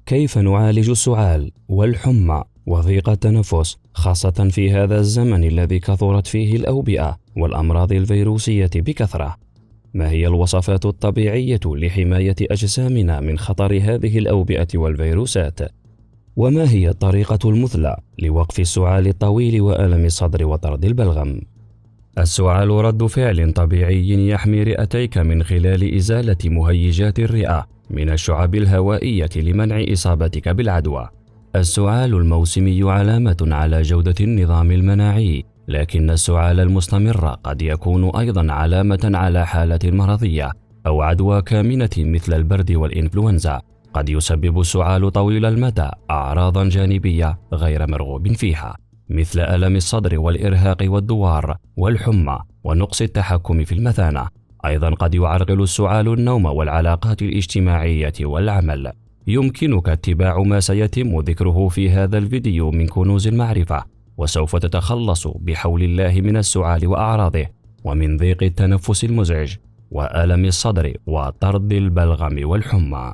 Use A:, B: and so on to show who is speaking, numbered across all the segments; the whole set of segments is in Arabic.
A: كيف نعالج السعال والحمى وضيق التنفس خاصة في هذا الزمن الذي كثرت فيه الأوبئة والأمراض الفيروسية بكثرة؟ ما هي الوصفات الطبيعية لحماية أجسامنا من خطر هذه الأوبئة والفيروسات؟ وما هي الطريقة المثلى لوقف السعال الطويل وألم الصدر وطرد البلغم؟ السعال رد فعل طبيعي يحمي رئتيك من خلال إزالة مهيجات الرئة من الشعب الهوائية لمنع إصابتك بالعدوى. السعال الموسمي علامة على جودة النظام المناعي، لكن السعال المستمر قد يكون أيضا علامة على حالة مرضية أو عدوى كامنة مثل البرد والإنفلونزا. قد يسبب السعال طويل المدى أعراضا جانبية غير مرغوب فيها، مثل ألم الصدر والإرهاق والدوار والحمى ونقص التحكم في المثانة. أيضا قد يعرقل السعال النوم والعلاقات الاجتماعية والعمل. يمكنك اتباع ما سيتم ذكره في هذا الفيديو من كنوز المعرفة، وسوف تتخلص بحول الله من السعال وأعراضه، ومن ضيق التنفس المزعج وألم الصدر وطرد البلغم والحمى.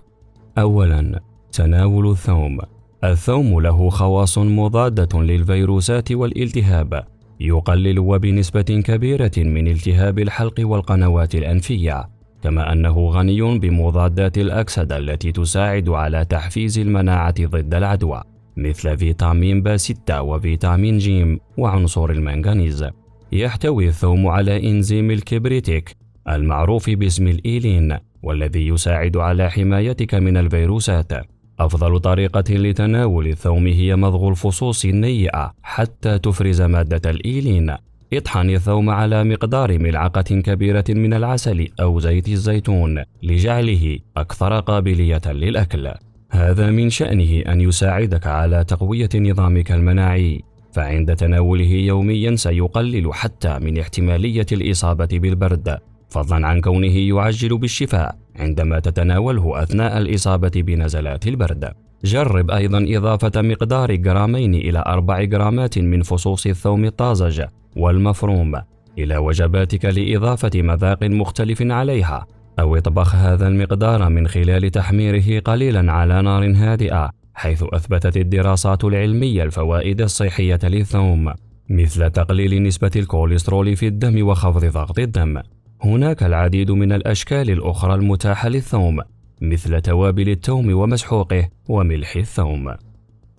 A: أولا، تناول الثوم. الثوم له خواص مضادة للفيروسات والالتهاب، يقلل وبنسبة كبيرة من التهاب الحلق والقنوات الأنفية، كما أنه غني بمضادات الأكسدة التي تساعد على تحفيز المناعة ضد العدوى، مثل فيتامين B6 وفيتامين ج وعنصر المنغنيز. يحتوي الثوم على إنزيم الكبريتيك المعروف باسم الإيلين، والذي يساعد على حمايتك من الفيروسات. أفضل طريقة لتناول الثوم هي مضغ الفصوص النيئة حتى تفرز مادة الإيلين. اطحن الثوم على مقدار ملعقة كبيرة من العسل أو زيت الزيتون لجعله أكثر قابلية للأكل. هذا من شأنه أن يساعدك على تقوية نظامك المناعي، فعند تناوله يوميا سيقلل حتى من احتمالية الإصابة بالبرد، فضلا عن كونه يعجل بالشفاء عندما تتناوله أثناء الإصابة بنزلات البرد. جرب أيضا إضافة مقدار 2 إلى 4 جرامات من فصوص الثوم الطازج والمفروم إلى وجباتك لإضافة مذاق مختلف عليها، أو اطبخ هذا المقدار من خلال تحميره قليلا على نار هادئة، حيث أثبتت الدراسات العلمية الفوائد الصحية للثوم، مثل تقليل نسبة الكوليسترول في الدم وخفض ضغط الدم. هناك العديد من الأشكال الأخرى المتاحة للثوم، مثل توابل الثوم ومسحوقه وملح الثوم.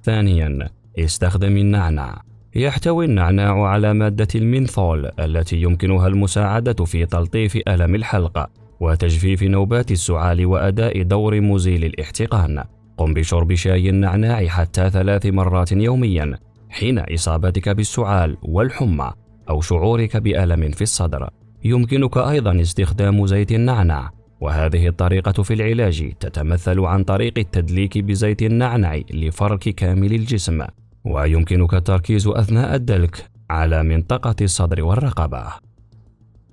A: ثانيا، استخدم النعناع. يحتوي النعناع على مادة المينثول التي يمكنها المساعدة في تلطيف ألم الحلق وتجفيف نوبات السعال وأداء دور مزيل الاحتقان. قم بشرب شاي النعناع حتى 3 مرات يوميا حين إصابتك بالسعال والحمى أو شعورك بألم في الصدر. يمكنك أيضا استخدام زيت النعناع، وهذه الطريقة في العلاج تتمثل عن طريق التدليك بزيت النعناع لفرك كامل الجسم، ويمكنك التركيز أثناء الدلك على منطقة الصدر والرقبة.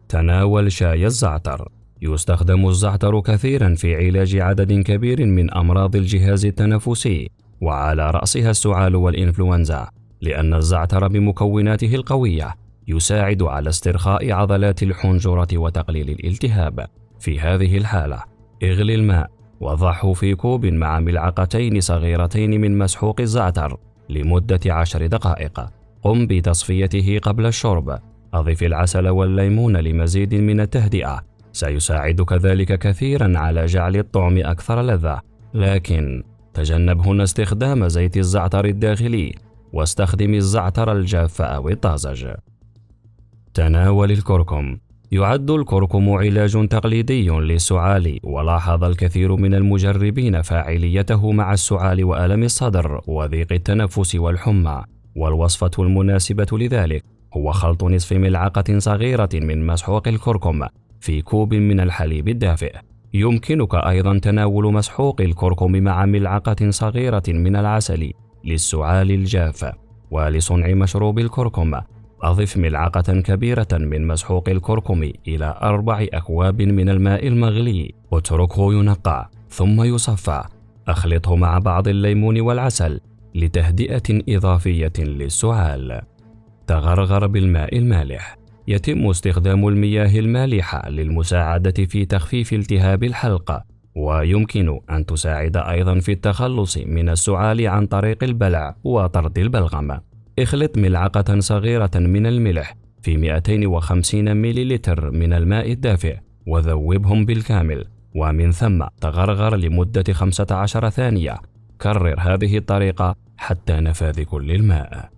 A: تناول شاي الزعتر. يستخدم الزعتر كثيرا في علاج عدد كبير من أمراض الجهاز التنفسي، وعلى رأسها السعال والإنفلونزا، لأن الزعتر بمكوناته القوية يساعد على استرخاء عضلات الحنجرة وتقليل الالتهاب. في هذه الحالة، اغلي الماء وضعه في كوب مع ملعقتين صغيرتين من مسحوق الزعتر لمدة 10 دقائق. قم بتصفيته قبل الشرب. أضف العسل والليمون لمزيد من التهدئة، سيساعدك ذلك كثيرا على جعل الطعم أكثر لذة، لكن تجنب هنا استخدام زيت الزعتر الداخلي، واستخدم الزعتر الجاف أو الطازج. تناول الكركم. يعد الكركم علاج تقليدي للسعال، ولاحظ الكثير من المجربين فاعليته مع السعال وألم الصدر وضيق التنفس والحمى. والوصفة المناسبة لذلك هو خلط نصف ملعقة صغيرة من مسحوق الكركم في كوب من الحليب الدافئ. يمكنك أيضا تناول مسحوق الكركم مع ملعقة صغيرة من العسل للسعال الجاف. ولصنع مشروب الكركم، أضف ملعقة كبيرة من مسحوق الكركم إلى 4 أكواب من الماء المغلي، اتركه ينقع ثم يصفى. أخلطه مع بعض الليمون والعسل لتهدئة إضافية للسعال. تغرغر بالماء المالح. يتم استخدام المياه المالحة للمساعدة في تخفيف التهاب الحلق ويمكن أن تساعد أيضا في التخلص من السعال عن طريق البلع وطرد البلغم. اخلط ملعقة صغيرة من الملح في 250 مليلتر من الماء الدافئ وذوبهم بالكامل، ومن ثم تغرغر لمدة 15 ثانية. كرر هذه الطريقة حتى نفاذ كل الماء.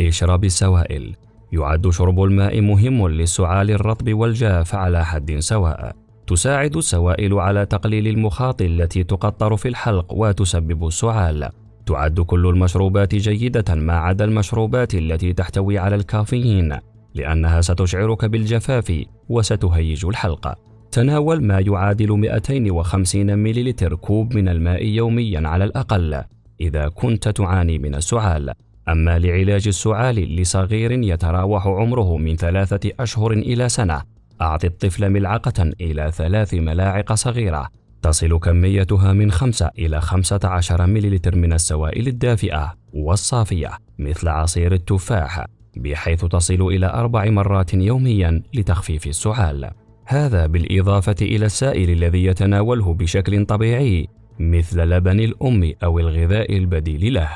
A: اشرب السوائل. يعد شرب الماء مهم للسعال الرطب والجاف على حد سواء. تساعد السوائل على تقليل المخاط التي تقطر في الحلق وتسبب السعال. تعد كل المشروبات جيدة ما عدا المشروبات التي تحتوي على الكافيين، لأنها ستشعرك بالجفاف وستهيج الحلق. تناول ما يعادل 250 مليلتر كوب من الماء يوميا على الأقل إذا كنت تعاني من السعال. أما لعلاج السعال لصغير يتراوح عمره من 3 أشهر إلى سنة، أعط الطفل ملعقة إلى 3 ملاعق صغيرة تصل كميتها من 5 إلى 15 مليلتر من السوائل الدافئة والصافية مثل عصير التفاح، بحيث تصل إلى 4 مرات يوميا لتخفيف السعال. هذا بالإضافة إلى السائل الذي يتناوله بشكل طبيعي مثل لبن الأم أو الغذاء البديل له.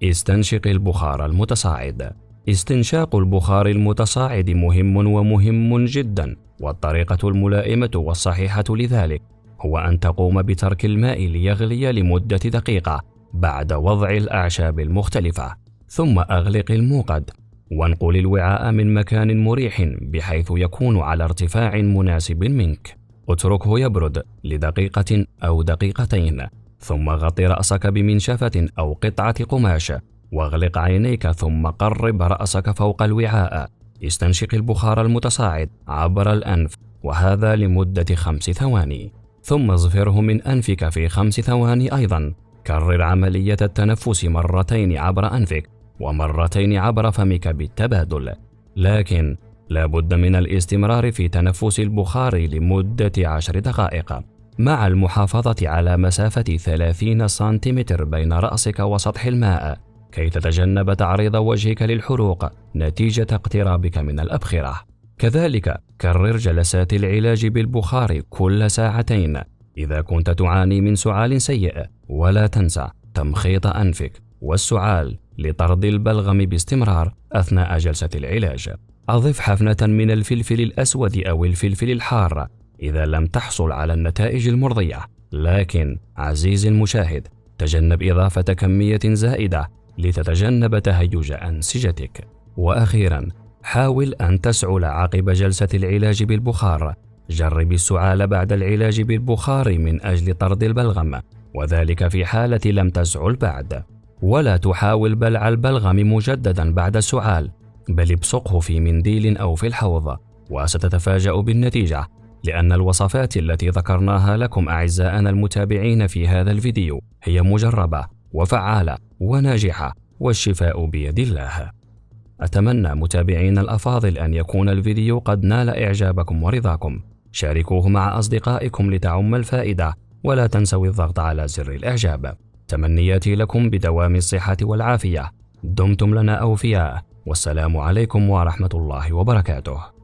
A: استنشق البخار المتصاعد. استنشاق البخار المتصاعد مهم جدا، والطريقة الملائمة والصحيحة لذلك هو أن تقوم بترك الماء ليغلي لمدة دقيقة بعد وضع الأعشاب المختلفة، ثم أغلق الموقد وانقل الوعاء من مكان مريح بحيث يكون على ارتفاع مناسب منك. اتركه يبرد لدقيقة أو دقيقتين، ثم غط رأسك بمنشفة أو قطعة قماش واغلق عينيك، ثم قرب رأسك فوق الوعاء. استنشق البخار المتصاعد عبر الأنف، وهذا لمدة 5 ثواني، ثم اظفره من أنفك في 5 ثواني أيضا. كرر عملية التنفس مرتين عبر أنفك ومرتين عبر فمك بالتبادل، لكن لا بد من الاستمرار في تنفس البخار لمدة 10 دقائق مع المحافظة على مسافة 30 سنتيمتر بين رأسك وسطح الماء كي تتجنب تعريض وجهك للحروق نتيجة اقترابك من الأبخرة. كذلك كرر جلسات العلاج بالبخار كل ساعتين إذا كنت تعاني من سعال سيء، ولا تنسى تمخيط أنفك والسعال لطرد البلغم باستمرار أثناء جلسة العلاج. أضف حفنة من الفلفل الأسود أو الفلفل الحار إذا لم تحصل على النتائج المرضية، لكن عزيزي المشاهد تجنب إضافة كمية زائدة لتتجنب تهيج أنسجتك. وأخيرا حاول أن تسعل عقب جلسة العلاج بالبخار. جرب السعال بعد العلاج بالبخار من أجل طرد البلغم، وذلك في حالة لم تسعل بعد. ولا تحاول بلع البلغم مجددا بعد السعال، بل ابصقه في منديل أو في الحوض، وستتفاجأ بالنتيجة، لأن الوصفات التي ذكرناها لكم أعزائنا المتابعين في هذا الفيديو هي مجربة وفعالة وناجحة، والشفاء بيد الله. أتمنى متابعين الأفاضل أن يكون الفيديو قد نال إعجابكم ورضاكم. شاركوه مع أصدقائكم لتعم الفائدة، ولا تنسوا الضغط على زر الإعجاب. تمنياتي لكم بدوام الصحة والعافية. دمتم لنا أوفياء، والسلام عليكم ورحمة الله وبركاته.